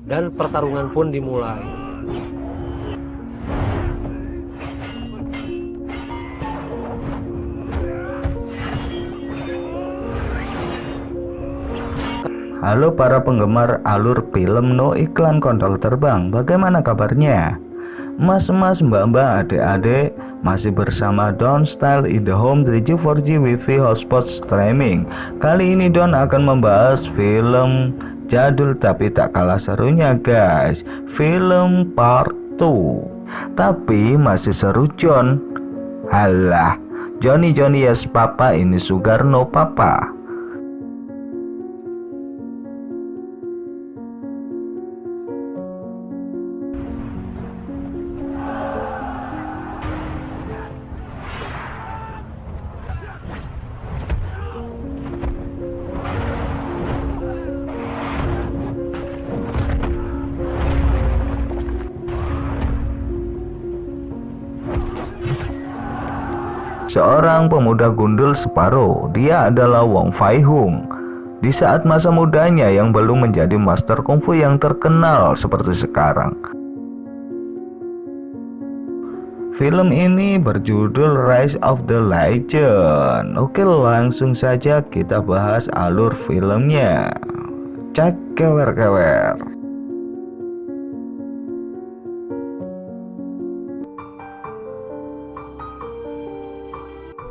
dan pertarungan pun dimulai. Halo para penggemar alur film No Iklan Kontol Terbang, bagaimana kabarnya? Mas-mas, mbak-mbak, adik-adik, masih bersama Don Style in the Home 3G 4G Wi-Fi hotspot streaming. Kali ini Don akan membahas film jadul tapi tak kalah serunya guys, film Part 2. Tapi masih seru John. Halah, Johnny yes papa, ini Sugar no papa. Seorang pemuda gundul separuh, dia adalah Wong Fai Hung. Di saat masa mudanya yang belum menjadi master kungfu yang terkenal seperti sekarang. Film ini berjudul Rise of the Legend. Oke, langsung saja kita bahas alur filmnya. Cek kewer-kewer.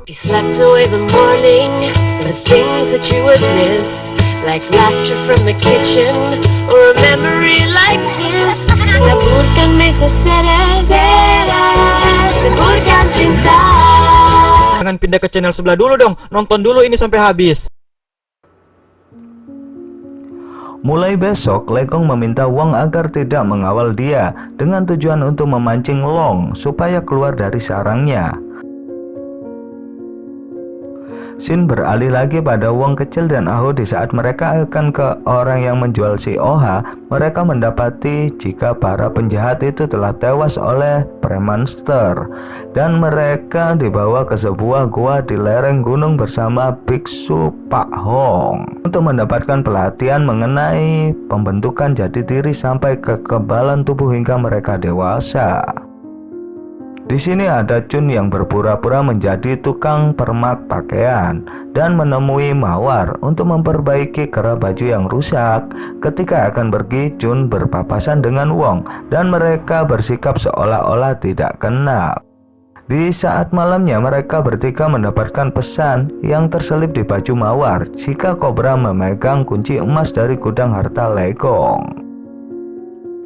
You slept away the morning, the things that you would miss, like laughter from the kitchen, or a memory like this. Taburkan mesa seres, taburkan cinta. Jangan pindah ke channel sebelah dulu dong, nonton dulu ini sampai habis. Mulai besok, Lekong meminta Wong agar tidak mengawal dia dengan tujuan untuk memancing Long supaya keluar dari sarangnya. Scene beralih lagi pada Wong kecil dan Aho di saat mereka akan ke orang yang menjual si Oha. Mereka mendapati jika para penjahat itu telah tewas oleh premonster dan mereka dibawa ke sebuah gua di lereng gunung bersama biksu Pak Hong untuk mendapatkan pelatihan mengenai pembentukan jati diri sampai kekebalan tubuh hingga mereka dewasa. Di sini ada Chun yang berpura-pura menjadi tukang permak pakaian dan menemui Mawar untuk memperbaiki kerah baju yang rusak. Ketika akan pergi, Chun berpapasan dengan Wong dan mereka bersikap seolah-olah tidak kenal. Di saat malamnya, mereka bertiga mendapatkan pesan yang terselip di baju Mawar jika Cobra memegang kunci emas dari gudang harta Lekong.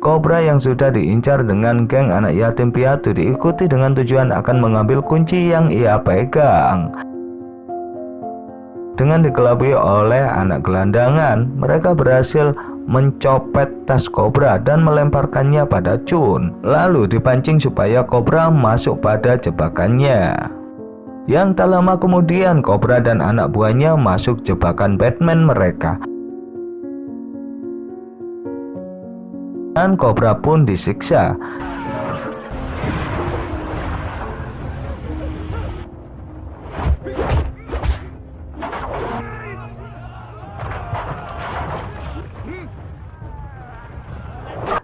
Cobra yang sudah diincar dengan geng anak yatim piatu diikuti dengan tujuan akan mengambil kunci yang ia pegang. Dengan dikelabui oleh anak gelandangan, mereka berhasil mencopet tas Cobra dan melemparkannya pada Chun, lalu dipancing supaya Cobra masuk pada jebakannya. Yang tak lama kemudian, Cobra dan anak buahnya masuk jebakan Batman mereka. Dan Cobra pun disiksa.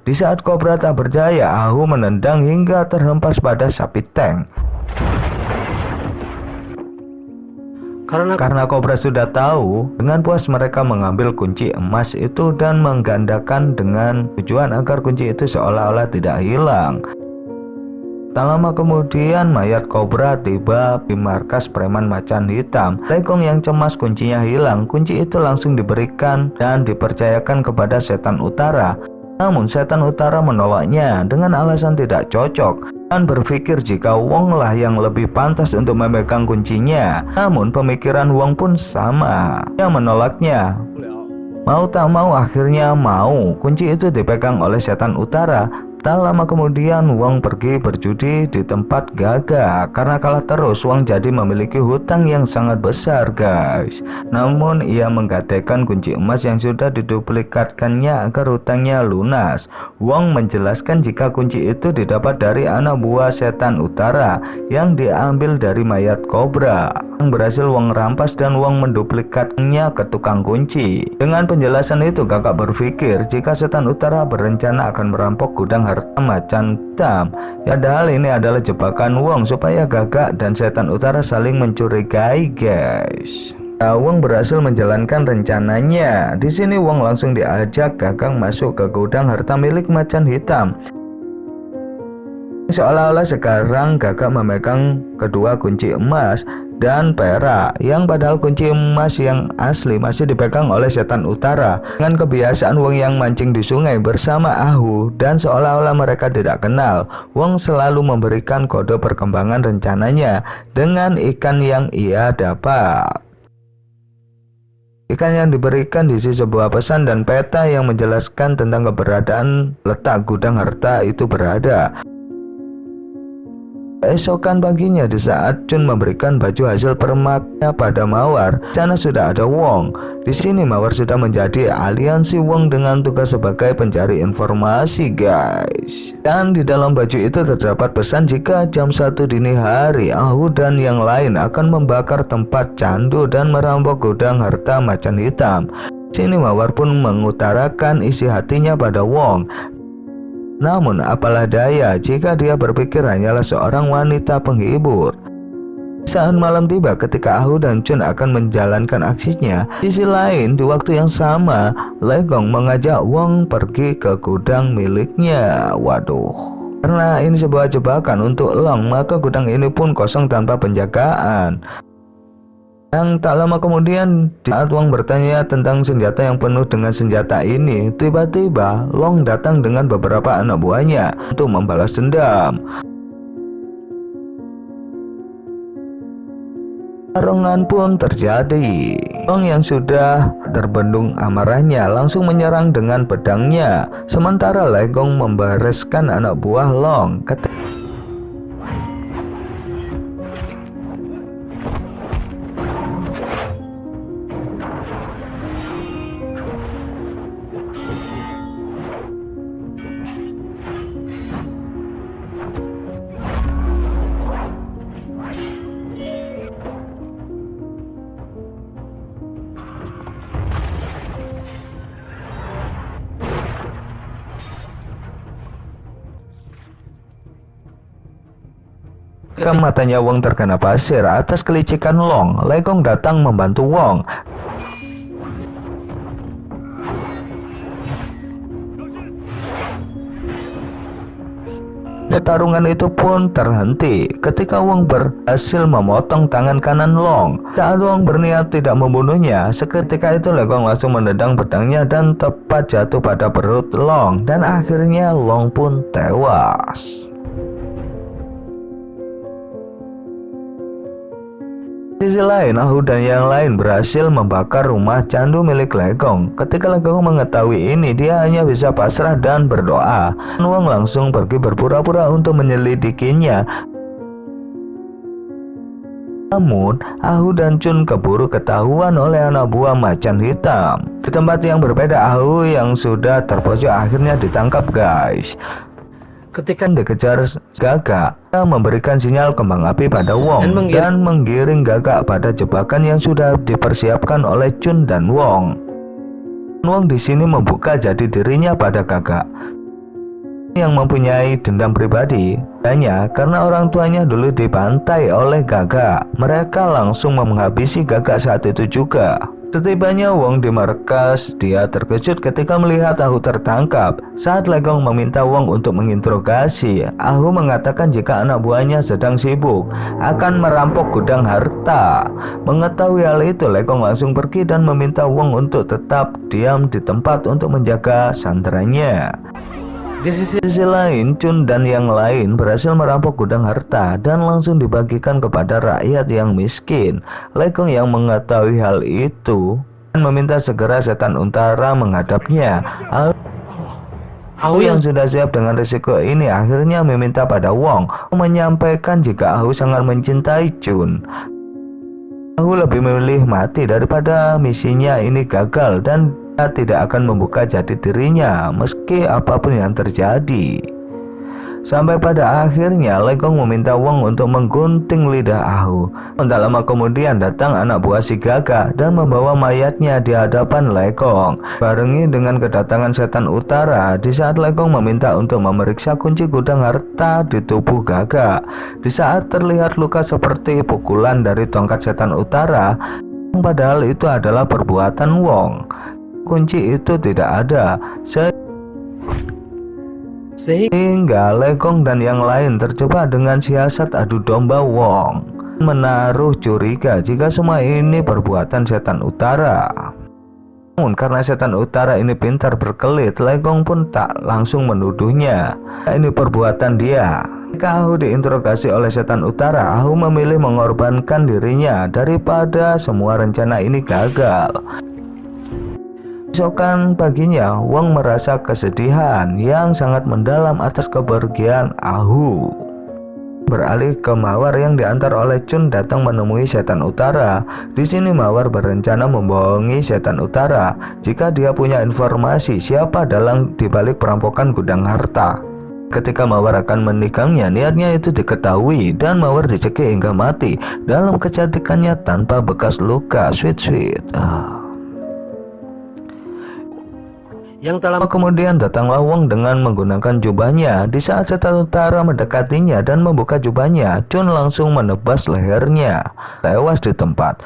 Di saat Cobra tak berdaya, Ahu menendang hingga terhempas pada sapi tank. Karena Cobra sudah tahu, dengan puas mereka mengambil kunci emas itu dan menggandakan dengan tujuan agar kunci itu seolah-olah tidak hilang. Tak lama kemudian, mayat Cobra tiba di markas preman macan hitam. Lekong yang cemas kuncinya hilang, kunci itu langsung diberikan dan dipercayakan kepada Setan Utara. Namun Setan Utara menolaknya dengan alasan tidak cocok dan berpikir jika Wong lah yang lebih pantas untuk memegang kuncinya. Namun pemikiran Wong pun sama, dia menolaknya. Mau tak mau akhirnya mau, kunci itu dipegang oleh Setan Utara. Tak lama kemudian Wong pergi berjudi di tempat Gaga. Karena kalah terus, Wong jadi memiliki hutang yang sangat besar guys. Namun ia menggadaikan kunci emas yang sudah diduplikatkannya agar hutangnya lunas. Wong menjelaskan jika kunci itu didapat dari anak buah setan utara yang diambil dari mayat kobra yang berhasil Wong rampas, dan Wong menduplikatnya ke tukang kunci. Dengan penjelasan itu Kakak berpikir jika setan utara berencana akan merampok gudang harta macan hitam. Padahal ini adalah jebakan Wong supaya Gagak dan setan utara saling mencurigai guys. Wong berhasil menjalankan rencananya. Di sini Wong langsung diajak Gagak masuk ke gudang harta milik macan hitam. Seolah-olah sekarang Gagak memegang kedua kunci emas dan perak, yang padahal kunci emas yang asli masih dipegang oleh setan utara. Dengan kebiasaan Wong yang mancing di sungai bersama Ahu, dan seolah-olah mereka tidak kenal, Wong selalu memberikan kode perkembangan rencananya dengan ikan yang ia dapat. Ikan yang diberikan diisi sebuah pesan dan peta yang menjelaskan tentang keberadaan letak gudang harta itu berada. Keesokan paginya, di saat Chun memberikan baju hasil permaknya pada Mawar, di sana sudah ada Wong. Di sini Mawar sudah menjadi aliansi Wong dengan tugas sebagai pencari informasi guys. Dan di dalam baju itu terdapat pesan jika jam 1 dini hari Ahu dan yang lain akan membakar tempat candu dan merampok gudang harta macan hitam. Di sini Mawar pun mengutarakan isi hatinya pada Wong. Namun apalah daya jika dia berpikir hanyalah seorang wanita penghibur. Saat malam tiba ketika Ahu dan Chun akan menjalankan aksinya, di sisi lain di waktu yang sama Legong mengajak Wong pergi ke gudang miliknya. Waduh, karena ini sebuah jebakan untuk Long, maka gudang ini pun kosong tanpa penjagaan. Yang tak lama kemudian, saat Wong bertanya tentang senjata yang penuh dengan senjata ini, tiba-tiba Long datang dengan beberapa anak buahnya untuk membalas dendam. Pertarungan pun terjadi. Long yang sudah terbendung amarahnya langsung menyerang dengan pedangnya, sementara Legong membareskan anak buah Long. Ketika matanya Wong terkena pasir atas kelicikan Long, Legong datang membantu Wong. Pertarungan itu pun terhenti ketika Wong berhasil memotong tangan kanan Long. Saat Wong berniat tidak membunuhnya, seketika itu Legong langsung menendang pedangnya dan tepat jatuh pada perut Long, dan akhirnya Long pun tewas. Di sisi lain, Ahu dan yang lain berhasil membakar rumah candu milik Legong. Ketika Legong mengetahui ini, dia hanya bisa pasrah dan berdoa. Wong langsung pergi berpura-pura untuk menyelidikinya. Namun, Ahu dan Chun keburu ketahuan oleh anak buah macan hitam. Di tempat yang berbeda, Ahu yang sudah terpojok akhirnya ditangkap guys. Ketika dikejar Gagak, dia memberikan sinyal kembang api pada Wong dan menggiring Gagak pada jebakan yang sudah dipersiapkan oleh Chun dan Wong. Wong di sini membuka jati dirinya pada Gagak yang mempunyai dendam pribadi hanya karena orang tuanya dulu dibantai oleh Gagak. Mereka langsung menghabisi Gagak saat itu juga. Setibanya Wong di markas, dia terkejut ketika melihat Ahu tertangkap. Saat Legong meminta Wong untuk menginterogasi, Ahu mengatakan jika anak buahnya sedang sibuk akan merampok gudang harta. Mengetahui hal itu, Legong langsung pergi dan meminta Wong untuk tetap diam di tempat untuk menjaga santeranya. Di sisi lain, Chun dan yang lain berhasil merampok gudang harta dan langsung dibagikan kepada rakyat yang miskin. Legong yang mengetahui hal itu dan meminta segera setan utara menghadapnya. Ahu yang sudah siap dengan risiko ini akhirnya meminta pada Wong menyampaikan jika Ahu sangat mencintai Chun. Ahu lebih memilih mati daripada misinya ini gagal dan dia tidak akan membuka jati dirinya meski apapun yang terjadi. Sampai pada akhirnya Legong meminta Wong untuk menggunting lidah Ahu. Tak lama kemudian datang anak buah si Gaga dan membawa mayatnya di hadapan Legong. Barengi dengan kedatangan setan utara, di saat Legong meminta untuk memeriksa kunci gudang harta di tubuh Gaga. Di saat terlihat luka seperti pukulan dari tongkat setan utara, padahal itu adalah perbuatan Wong. Kunci itu tidak ada. Sehingga Legong dan yang lain terjebak dengan siasat adu domba Wong, menaruh curiga jika semua ini perbuatan setan utara. Namun karena setan utara ini pintar berkelit, Legong pun tak langsung menuduhnya ini perbuatan dia. Ketika Ahu diinterogasi oleh setan utara, Ahu memilih mengorbankan dirinya daripada semua rencana ini gagal. Esokan paginya, Wong merasa kesedihan yang sangat mendalam atas kepergian Ahu. Beralih ke Mawar yang diantar oleh Chun datang menemui setan utara. Di sini Mawar berencana membohongi setan utara jika dia punya informasi siapa dalang dibalik perampokan gudang harta. Ketika Mawar akan menikahnya, niatnya itu diketahui dan Mawar dicekik hingga mati dalam kecantikannya tanpa bekas luka. Sweet. Yang tak lama Kemudian datanglah Wong dengan menggunakan jubahnya. Di saat setan utara mendekatinya dan membuka jubahnya, Chun langsung menebas lehernya, tewas di tempat.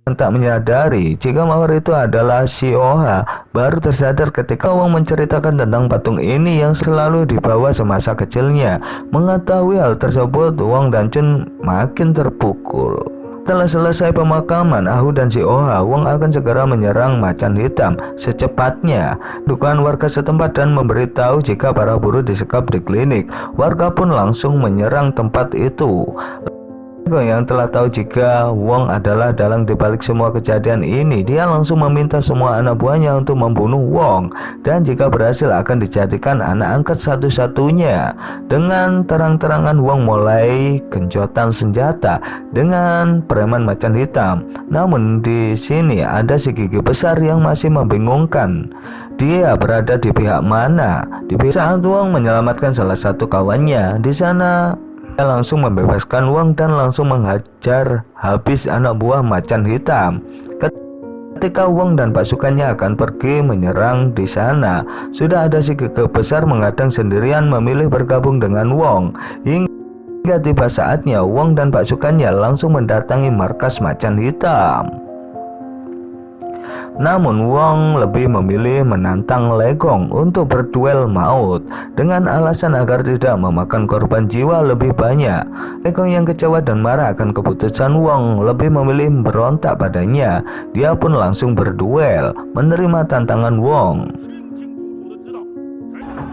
Chun tak menyadari jika Mawar itu adalah Shioha, baru tersadar ketika Wong menceritakan tentang patung ini yang selalu dibawa semasa kecilnya. Mengetahui hal tersebut, Wong dan Chun makin terpukul. Setelah selesai pemakaman Ahu dan Shioha, Wong akan segera menyerang macan hitam secepatnya. Dugaan warga setempat dan memberitahu jika para buruh disekap di klinik. Warga pun langsung menyerang tempat itu. Yang telah tahu jika Wong adalah dalang dibalik semua kejadian ini, dia langsung meminta semua anak buahnya untuk membunuh Wong, dan jika berhasil akan dijadikan anak angkat satu-satunya. Dengan terang-terangan Wong mulai genjotan senjata dengan preman macan hitam. Namun di sini ada si gigi besar yang masih membingungkan. Dia berada di pihak mana? Di pihak saat Wong menyelamatkan salah satu kawannya, di sana dia langsung membebaskan Wong dan langsung menghajar habis anak buah macan hitam. Ketika Wong dan pasukannya akan pergi menyerang di sana, sudah ada si gagak besar menghadang sendirian memilih bergabung dengan Wong. Hingga tiba saatnya Wong dan pasukannya langsung mendatangi markas macan hitam. Namun Wong lebih memilih menantang Legong untuk berduel maut dengan alasan agar tidak memakan korban jiwa lebih banyak. Legong yang kecewa dan marah akan keputusan Wong lebih memilih berontak padanya. Dia pun langsung berduel, menerima tantangan Wong.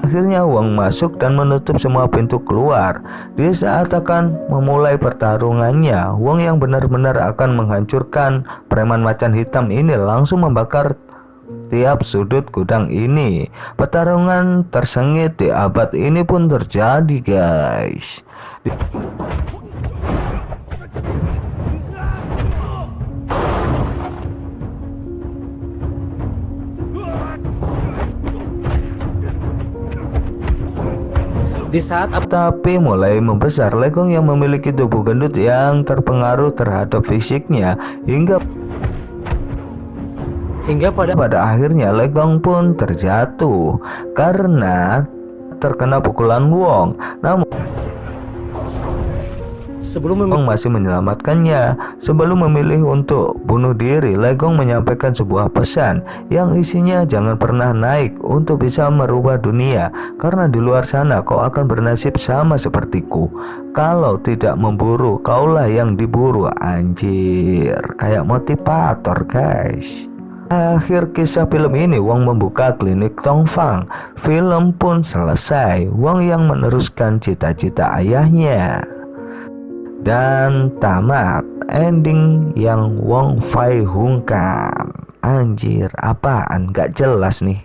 Akhirnya Wong masuk dan menutup semua pintu keluar. Di saat akan memulai pertarungannya, Wong yang benar-benar akan menghancurkan preman macan hitam ini langsung membakar tiap sudut gudang ini. Pertarungan tersengit di abad ini pun terjadi, guys. di saat Tapi mulai membesar, Legong yang memiliki tubuh gendut yang terpengaruh terhadap fisiknya hingga pada akhirnya Legong pun terjatuh karena terkena pukulan Wong. Namun Wong masih menyelamatkannya. Sebelum memilih untuk bunuh diri, Legong menyampaikan sebuah pesan yang isinya jangan pernah naik untuk bisa merubah dunia, karena di luar sana kau akan bernasib sama sepertiku. Kalau tidak memburu, kaulah yang diburu. Anjir, kayak motivator, guys. Akhir kisah film ini, Wong membuka klinik Tongfang. Film pun selesai. Wong yang meneruskan cita-cita ayahnya. Dan tamat ending yang Wong Fai Hung kan. Anjir, apaan? Gak jelas nih.